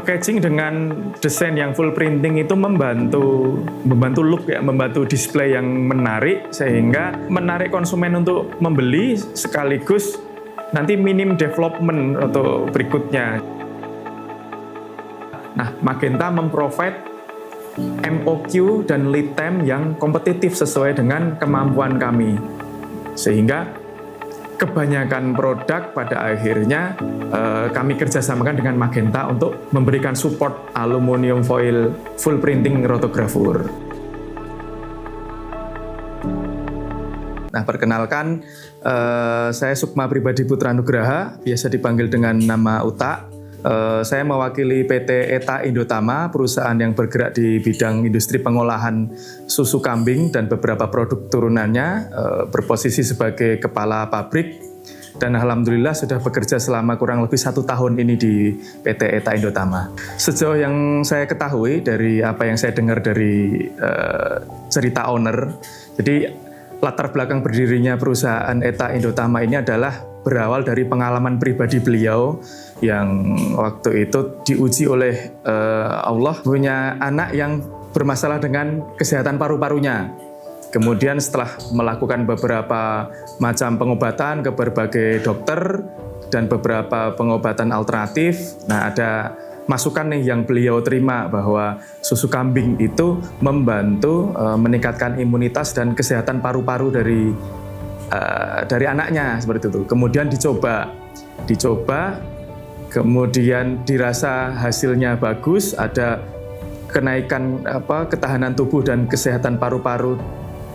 packaging dengan desain yang full printing itu membantu look ya, membantu display yang menarik sehingga menarik konsumen untuk membeli sekaligus nanti minim development untuk berikutnya. Nah, Magenta memprovide MOQ dan lead time yang kompetitif sesuai dengan kemampuan kami. Sehingga kebanyakan produk pada akhirnya kami kerjasamakan dengan Magenta untuk memberikan support aluminium foil full printing rotogravure. Nah, perkenalkan, saya Sukma Pribadi Putra Nugraha, biasa dipanggil dengan nama Uta. Saya mewakili PT ETA Indotama, perusahaan yang bergerak di bidang industri pengolahan susu kambing dan beberapa produk turunannya, berposisi sebagai kepala pabrik, dan alhamdulillah sudah bekerja selama kurang lebih 1 tahun ini di PT ETA Indotama. Sejauh yang saya ketahui dari apa yang saya dengar dari cerita owner, jadi latar belakang berdirinya perusahaan ETA Indotama ini adalah berawal dari pengalaman pribadi beliau yang waktu itu diuji oleh Allah, punya anak yang bermasalah dengan kesehatan paru-parunya. Kemudian setelah melakukan beberapa macam pengobatan ke berbagai dokter dan beberapa pengobatan alternatif, nah ada masukan nih yang beliau terima bahwa susu kambing itu membantu meningkatkan imunitas dan kesehatan paru-paru dari anaknya seperti itu. Kemudian dicoba, kemudian dirasa hasilnya bagus, ada kenaikan ketahanan tubuh dan kesehatan paru-paru,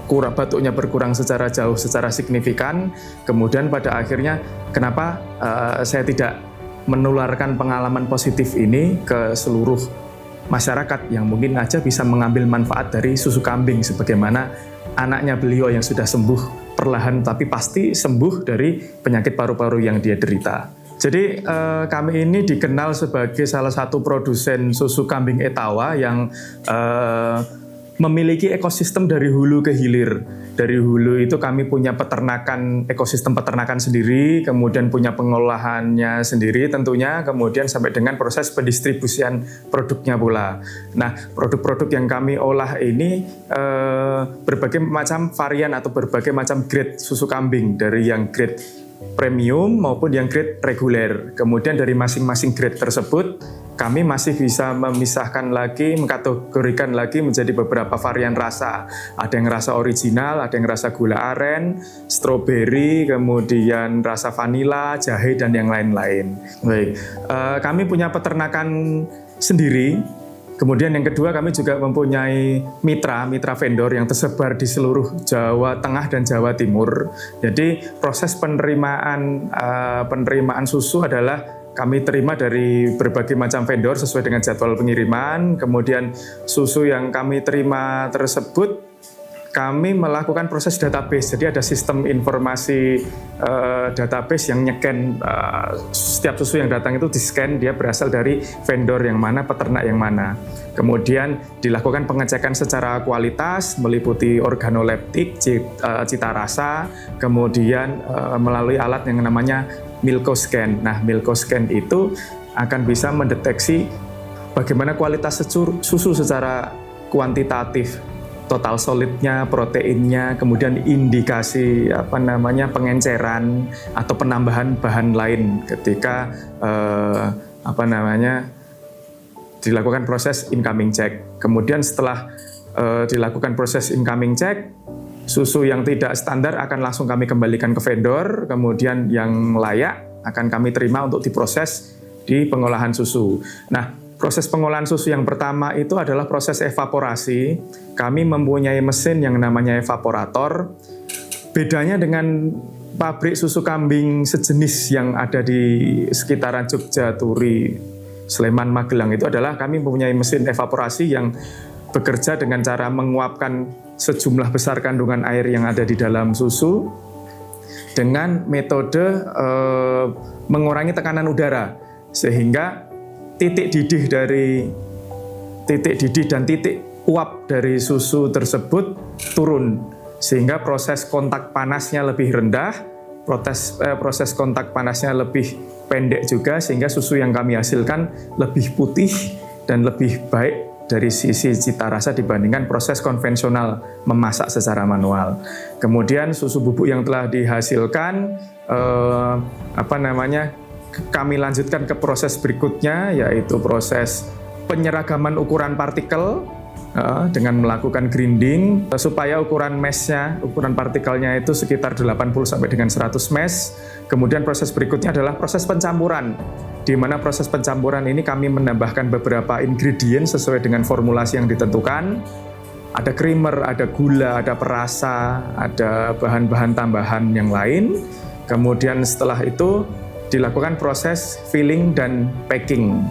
batuknya berkurang secara jauh, secara signifikan. Kemudian pada akhirnya kenapa saya tidak menularkan pengalaman positif ini ke seluruh masyarakat yang mungkin aja bisa mengambil manfaat dari susu kambing sebagaimana anaknya beliau yang sudah sembuh perlahan tapi pasti sembuh dari penyakit paru-paru yang dia derita. Jadi kami ini dikenal sebagai salah satu produsen susu kambing Etawa yang memiliki ekosistem dari hulu ke hilir. Dari hulu itu kami punya ekosistem peternakan sendiri, kemudian punya pengolahannya sendiri tentunya, kemudian sampai dengan proses pendistribusian produknya pula. Nah, produk-produk yang kami olah ini berbagai macam varian atau berbagai macam grade susu kambing, dari yang grade premium maupun yang grade reguler. Kemudian dari masing-masing grade tersebut kami masih bisa memisahkan lagi, mengkategorikan lagi menjadi beberapa varian rasa. Ada yang rasa original, ada yang rasa gula aren, stroberi, kemudian rasa vanila, jahe, dan yang lain-lain. Baik, kami punya peternakan sendiri. Kemudian yang kedua, kami juga mempunyai mitra vendor yang tersebar di seluruh Jawa Tengah dan Jawa Timur. Jadi proses penerimaan susu adalah kami terima dari berbagai macam vendor sesuai dengan jadwal pengiriman. Kemudian susu yang kami terima tersebut kami melakukan proses database. Jadi ada sistem informasi database yang nyeken setiap susu yang datang itu di-scan, dia berasal dari vendor yang mana, peternak yang mana. Kemudian dilakukan pengecekan secara kualitas meliputi organoleptik, cita rasa, kemudian melalui alat yang namanya Milkoscan. Nah, Milkoscan itu akan bisa mendeteksi bagaimana kualitas susu secara kuantitatif, total solidnya, proteinnya, kemudian indikasi pengenceran atau penambahan bahan lain ketika dilakukan proses incoming check. Kemudian setelah dilakukan proses incoming check, susu yang tidak standar akan langsung kami kembalikan ke vendor, kemudian yang layak akan kami terima untuk diproses di pengolahan susu. Nah, proses pengolahan susu yang pertama itu adalah proses evaporasi. Kami mempunyai mesin yang namanya evaporator. Bedanya dengan pabrik susu kambing sejenis yang ada di sekitaran Jogja, Turi, Sleman, Magelang itu adalah kami mempunyai mesin evaporasi yang bekerja dengan cara menguapkan sejumlah besar kandungan air yang ada di dalam susu dengan metode mengurangi tekanan udara sehingga titik didih dan titik uap dari susu tersebut turun sehingga proses kontak panasnya lebih rendah, proses kontak panasnya lebih pendek juga, sehingga susu yang kami hasilkan lebih putih dan lebih baik dari sisi cita rasa dibandingkan proses konvensional memasak secara manual. Kemudian susu bubuk yang telah dihasilkan kami lanjutkan ke proses berikutnya, yaitu proses penyeragaman ukuran partikel dengan melakukan grinding supaya ukuran meshnya, ukuran partikelnya itu sekitar 80 sampai dengan 100 mesh. Kemudian proses berikutnya adalah proses pencampuran, di mana proses pencampuran ini kami menambahkan beberapa ingredient sesuai dengan formulasi yang ditentukan. Ada creamer, ada gula, ada perasa, ada bahan-bahan tambahan yang lain. Kemudian setelah itu dilakukan proses filling dan packing.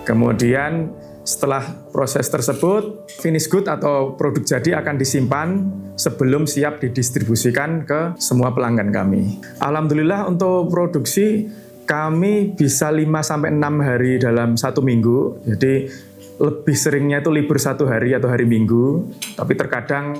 Kemudian setelah proses tersebut, finish good atau produk jadi akan disimpan sebelum siap didistribusikan ke semua pelanggan kami. Alhamdulillah untuk produksi kami bisa 5-6 hari dalam 1 minggu. Jadi lebih seringnya itu libur 1 hari atau hari Minggu. Tapi terkadang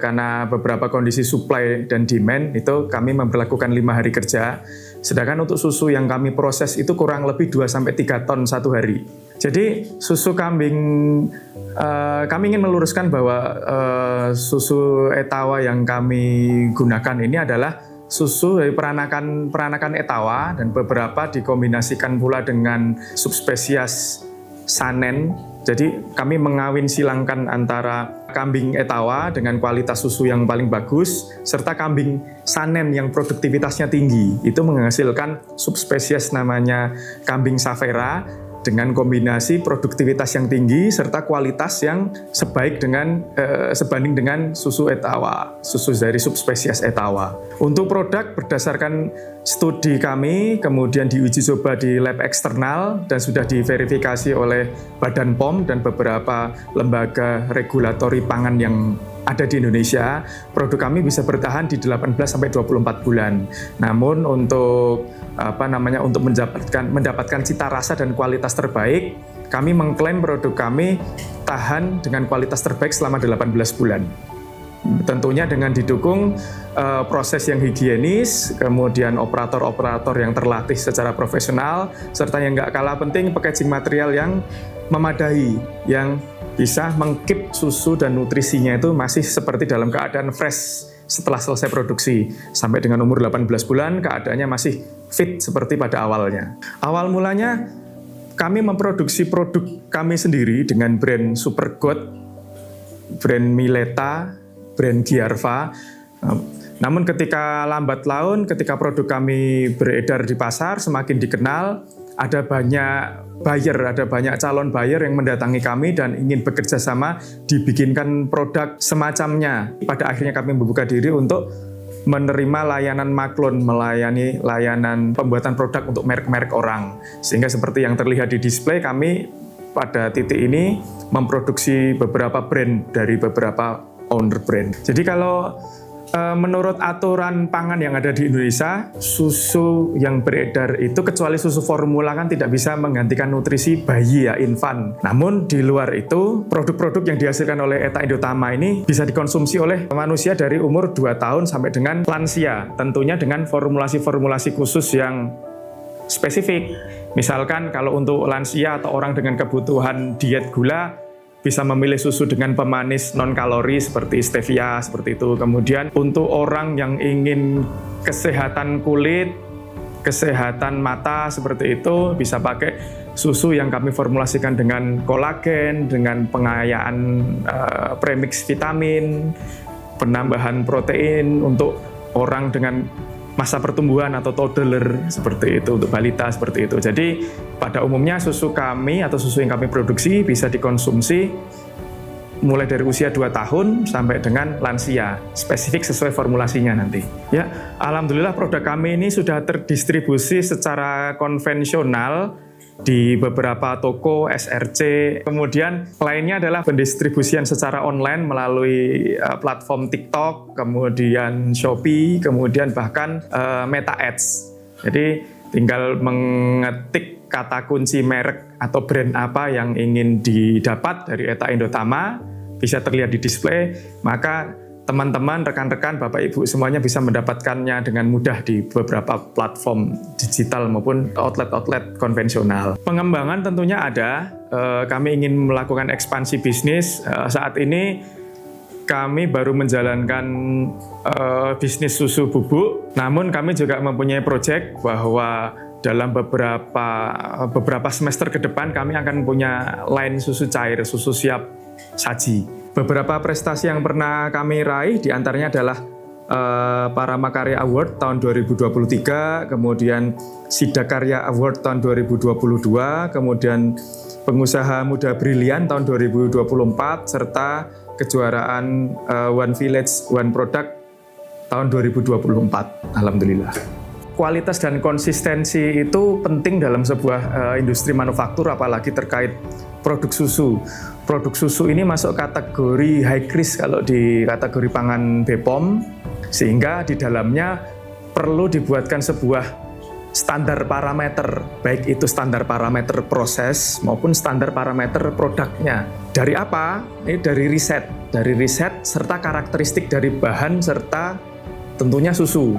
karena beberapa kondisi supply dan demand itu kami memperlakukan 5 hari kerja. Sedangkan untuk susu yang kami proses itu kurang lebih 2-3 ton 1 hari. Jadi susu kambing, kami ingin meluruskan bahwa susu Etawa yang kami gunakan ini adalah susu dari peranakan Etawa, dan beberapa dikombinasikan pula dengan subspesies Sanen. Jadi kami mengawin silangkan antara kambing Etawa dengan kualitas susu yang paling bagus, serta kambing Sanen yang produktivitasnya tinggi. Itu menghasilkan subspesies namanya kambing Savera, dengan kombinasi produktivitas yang tinggi serta kualitas yang sebanding dengan susu Etawa, susu dari subspesies Etawa. Untuk produk berdasarkan studi kami, kemudian diuji coba di lab eksternal dan sudah diverifikasi oleh Badan POM dan beberapa lembaga regulatori pangan yang ada di Indonesia, produk kami bisa bertahan di 18-24 bulan. Namun untuk mendapatkan cita rasa dan kualitas terbaik, kami mengklaim produk kami tahan dengan kualitas terbaik selama 18 bulan. Tentunya dengan didukung proses yang higienis, kemudian operator-operator yang terlatih secara profesional, serta yang nggak kalah penting packaging material yang memadai, yang bisa mengkeep susu dan nutrisinya itu masih seperti dalam keadaan fresh setelah selesai produksi. Sampai dengan umur 18 bulan keadaannya masih fit seperti pada awalnya. Awal mulanya kami memproduksi produk kami sendiri dengan brand Supergoat, brand Mileta, brand Giarva. Namun ketika lambat laun, ketika produk kami beredar di pasar, semakin dikenal, ada banyak buyer, ada banyak calon buyer yang mendatangi kami dan ingin bekerja sama dibikinkan produk semacamnya. Pada akhirnya kami membuka diri untuk menerima layanan maklun, melayani layanan pembuatan produk untuk merek-merek orang. Sehingga seperti yang terlihat di display, kami pada titik ini memproduksi beberapa brand dari beberapa owner brand. Jadi kalau menurut aturan pangan yang ada di Indonesia, susu yang beredar itu kecuali susu formula kan tidak bisa menggantikan nutrisi bayi ya, infan. Namun di luar itu, produk-produk yang dihasilkan oleh Eta Indotama ini bisa dikonsumsi oleh manusia dari umur 2 tahun sampai dengan lansia. Tentunya dengan formulasi-formulasi khusus yang spesifik. Misalkan kalau untuk lansia atau orang dengan kebutuhan diet gula, bisa memilih susu dengan pemanis non-kalori seperti stevia, seperti itu. Kemudian untuk orang yang ingin kesehatan kulit, kesehatan mata, seperti itu, bisa pakai susu yang kami formulasikan dengan kolagen, dengan pengayaan premix vitamin, penambahan protein untuk orang dengan masa pertumbuhan atau toddler, seperti itu, untuk balita seperti itu. Jadi pada umumnya susu kami atau susu yang kami produksi bisa dikonsumsi mulai dari usia 2 tahun sampai dengan lansia, spesifik sesuai formulasinya nanti. Ya, alhamdulillah produk kami ini sudah terdistribusi secara konvensional di beberapa toko, SRC, kemudian lainnya adalah pendistribusian secara online melalui platform TikTok, kemudian Shopee, kemudian bahkan Meta Ads. Jadi tinggal mengetik kata kunci merek atau brand apa yang ingin didapat dari Eta Indotama, bisa terlihat di display, maka teman-teman, rekan-rekan, Bapak Ibu semuanya bisa mendapatkannya dengan mudah di beberapa platform digital maupun outlet-outlet konvensional. Pengembangan tentunya ada, kami ingin melakukan ekspansi bisnis. Saat ini kami baru menjalankan bisnis susu bubuk, namun kami juga mempunyai proyek bahwa dalam beberapa semester ke depan kami akan punya line susu cair, susu siap saji. Beberapa prestasi yang pernah kami raih diantaranya adalah Paramakarya Award tahun 2023, kemudian Sidakarya Award tahun 2022, kemudian Pengusaha Muda Brilian tahun 2024, serta kejuaraan One Village One Product tahun 2024. Alhamdulillah. Kualitas dan konsistensi itu penting dalam sebuah industri manufaktur, apalagi terkait produk susu. Produk susu ini masuk kategori high risk kalau di kategori pangan BPOM, sehingga di dalamnya perlu dibuatkan sebuah standar parameter, baik itu standar parameter proses maupun standar parameter produknya. Dari apa? Ini dari riset serta karakteristik dari bahan serta tentunya susu,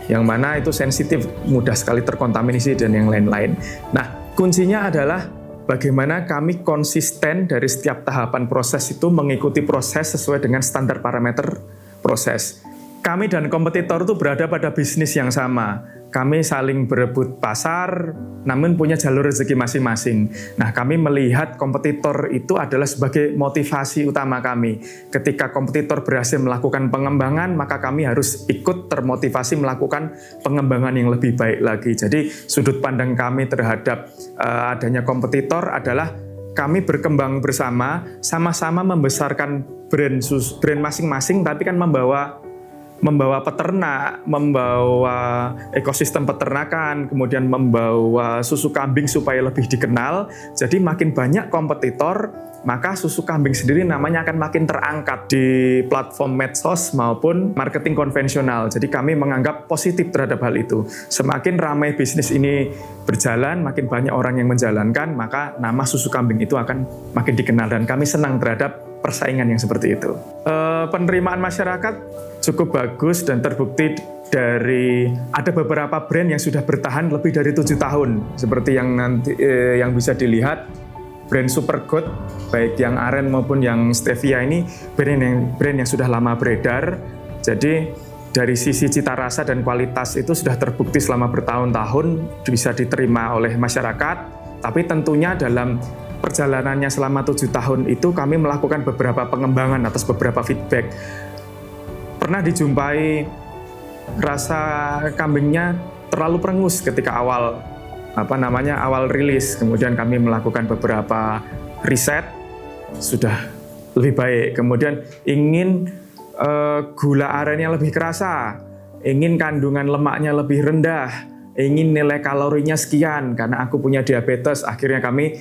yang mana itu sensitif, mudah sekali terkontaminasi dan yang lain-lain. Nah, kuncinya adalah bagaimana kami konsisten dari setiap tahapan proses itu mengikuti proses sesuai dengan standar parameter proses. Kami dan kompetitor itu berada pada bisnis yang sama. Kami saling berebut pasar, namun punya jalur rezeki masing-masing. Nah, kami melihat kompetitor itu adalah sebagai motivasi utama kami. Ketika kompetitor berhasil melakukan pengembangan, maka kami harus ikut termotivasi melakukan pengembangan yang lebih baik lagi. Jadi, sudut pandang kami terhadap adanya kompetitor adalah kami berkembang bersama, sama-sama membesarkan brand masing-masing, tapi kan membawa peternak, membawa ekosistem peternakan, kemudian membawa susu kambing supaya lebih dikenal. Jadi makin banyak kompetitor, maka susu kambing sendiri namanya akan makin terangkat di platform medsos maupun marketing konvensional. Jadi kami menganggap positif terhadap hal itu. Semakin ramai bisnis ini berjalan, makin banyak orang yang menjalankan, maka nama susu kambing itu akan makin dikenal, dan kami senang terhadap persaingan yang seperti itu. Penerimaan masyarakat cukup bagus dan terbukti dari ada beberapa brand yang sudah bertahan lebih dari 7 tahun, seperti yang bisa dilihat brand Supergood, baik yang aren maupun yang stevia ini brand yang sudah lama beredar. Jadi dari sisi cita rasa dan kualitas itu sudah terbukti selama bertahun-tahun bisa diterima oleh masyarakat, tapi tentunya dalam perjalanannya selama 7 tahun itu kami melakukan beberapa pengembangan atas beberapa feedback. Pernah dijumpai rasa kambingnya terlalu perengus ketika awal rilis. Kemudian kami melakukan beberapa riset, sudah lebih baik. Kemudian ingin gula arennya lebih kerasa, ingin kandungan lemaknya lebih rendah, ingin nilai kalorinya sekian karena aku punya diabetes. Akhirnya kami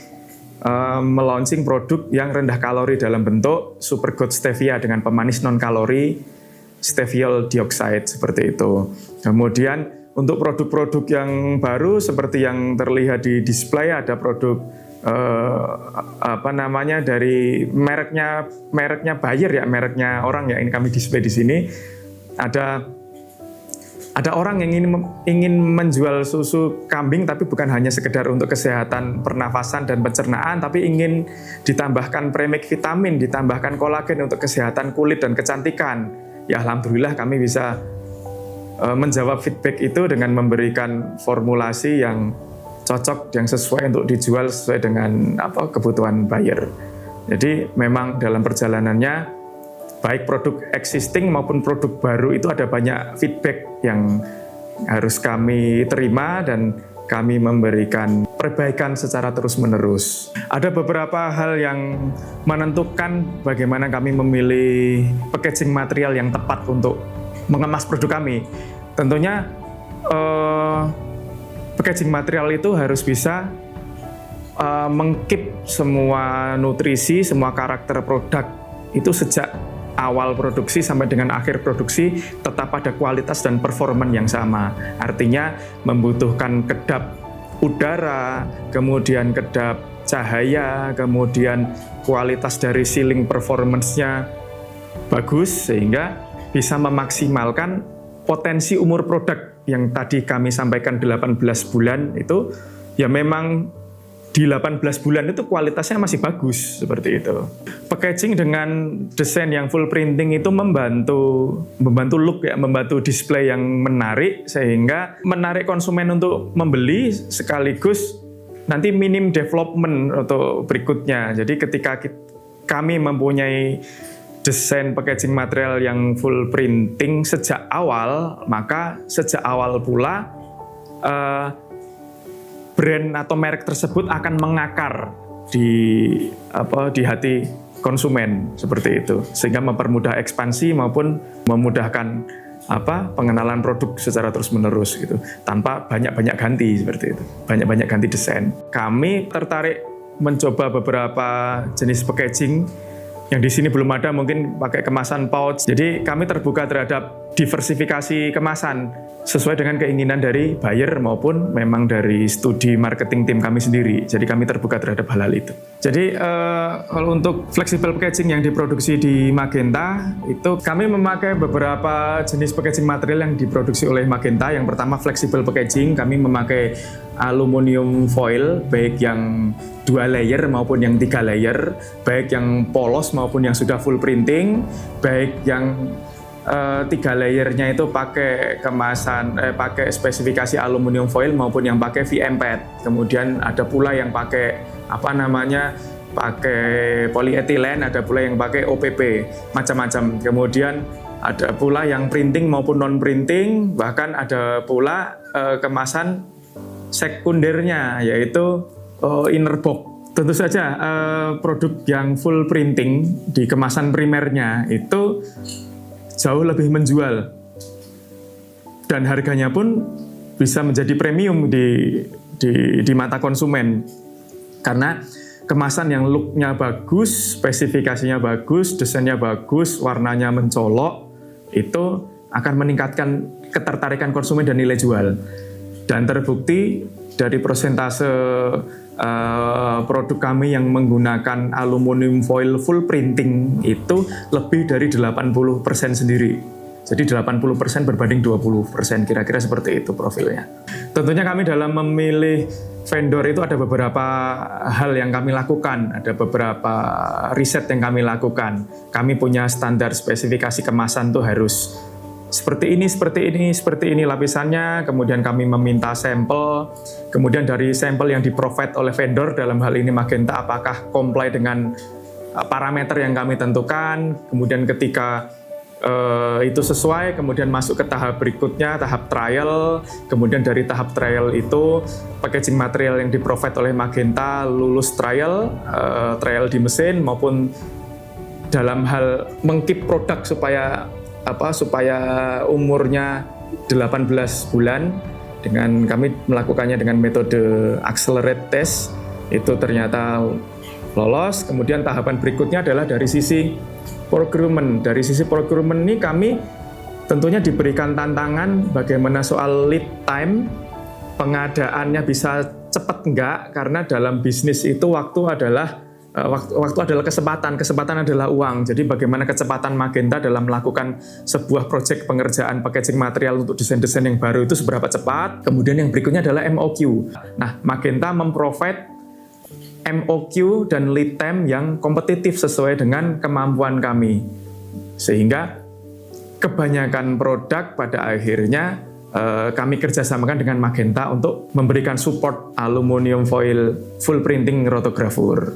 melaunching produk yang rendah kalori dalam bentuk Supergood Stevia dengan pemanis non-kalori steviol dioxide seperti itu. Kemudian untuk produk-produk yang baru seperti yang terlihat di display, ada produk dari mereknya Bayer ya, mereknya orang ya, ini kami display di sini. Ada orang yang ingin menjual susu kambing tapi bukan hanya sekedar untuk kesehatan pernafasan dan pencernaan, tapi ingin ditambahkan premix vitamin, ditambahkan kolagen untuk kesehatan kulit dan kecantikan. Ya alhamdulillah kami bisa menjawab feedback itu dengan memberikan formulasi yang cocok, yang sesuai untuk dijual sesuai dengan kebutuhan buyer. Jadi memang dalam perjalanannya baik produk existing maupun produk baru itu ada banyak feedback yang harus kami terima dan kami memberikan perbaikan secara terus-menerus. Ada beberapa hal yang menentukan bagaimana kami memilih packaging material yang tepat untuk mengemas produk kami. Tentunya packaging material itu harus bisa mengkeep semua nutrisi, semua karakter produk itu sejak awal produksi sampai dengan akhir produksi tetap pada kualitas dan performan yang sama. Artinya membutuhkan kedap udara, kemudian kedap cahaya, kemudian kualitas dari sealing performance-nya bagus sehingga bisa memaksimalkan potensi umur produk yang tadi kami sampaikan 18 bulan itu, ya memang di 18 bulan itu kualitasnya masih bagus seperti itu. Packaging dengan desain yang full printing itu membantu look ya, membantu display yang menarik sehingga menarik konsumen untuk membeli sekaligus nanti minim development untuk berikutnya. Jadi ketika kami mempunyai desain packaging material yang full printing sejak awal, maka sejak awal pula brand atau merek tersebut akan mengakar di hati konsumen seperti itu, sehingga mempermudah ekspansi maupun memudahkan pengenalan produk secara terus-menerus gitu, tanpa banyak-banyak ganti seperti itu, banyak-banyak ganti desain. Kami tertarik mencoba beberapa jenis packaging yang di sini belum ada, mungkin pakai kemasan pouch. Jadi kami terbuka terhadap diversifikasi kemasan sesuai dengan keinginan dari buyer maupun memang dari studi marketing tim kami sendiri. Jadi kami terbuka terhadap hal-hal itu. Jadi kalau untuk flexible packaging yang diproduksi di Magenta, itu kami memakai beberapa jenis packaging material yang diproduksi oleh Magenta. Yang pertama flexible packaging, kami memakai aluminium foil, baik yang 2 layer maupun yang 3 layer, baik yang polos maupun yang sudah full printing, baik yang 3 layernya itu pakai kemasan, pakai spesifikasi aluminium foil maupun yang pakai VMPET. Kemudian ada pula yang pakai pakai polyethylene, ada pula yang pakai OPP, macam-macam. Kemudian ada pula yang printing maupun non printing, bahkan ada pula kemasan sekundernya yaitu inner box. Tentu saja produk yang full printing di kemasan primernya itu jauh lebih menjual dan harganya pun bisa menjadi premium di mata konsumen karena kemasan yang looknya bagus, spesifikasinya bagus, desainnya bagus, warnanya mencolok, itu akan meningkatkan ketertarikan konsumen dan nilai jual. Dan terbukti dari persentase produk kami yang menggunakan aluminium foil full printing itu lebih dari 80% sendiri. Jadi 80% berbanding 20%, kira-kira seperti itu profilnya. Tentunya kami dalam memilih vendor itu ada beberapa hal yang kami lakukan, ada beberapa riset yang kami lakukan. Kami punya standar spesifikasi kemasan tuh harus seperti ini lapisannya, kemudian kami meminta sampel, kemudian dari sampel yang di-provide oleh vendor, dalam hal ini Magenta, apakah comply dengan parameter yang kami tentukan, kemudian ketika itu sesuai, kemudian masuk ke tahap berikutnya, tahap trial, kemudian dari tahap trial itu packaging material yang di-provide oleh Magenta lulus trial di mesin maupun dalam hal mengkeep produk supaya umurnya 18 bulan, dengan kami melakukannya dengan metode accelerate test, itu ternyata lolos. Kemudian tahapan berikutnya adalah dari sisi procurement. Dari sisi procurement ini kami tentunya diberikan tantangan bagaimana soal lead time, pengadaannya bisa cepat enggak, karena dalam bisnis itu waktu adalah kesempatan adalah uang. Jadi bagaimana kecepatan Magenta dalam melakukan sebuah proyek pengerjaan packaging material untuk desain-desain yang baru itu seberapa cepat. Kemudian yang berikutnya adalah MOQ. Nah, Magenta memprovide MOQ dan lead time yang kompetitif sesuai dengan kemampuan kami. Sehingga kebanyakan produk pada akhirnya kami kerjasamakan dengan Magenta untuk memberikan support aluminium foil full printing rotogravure.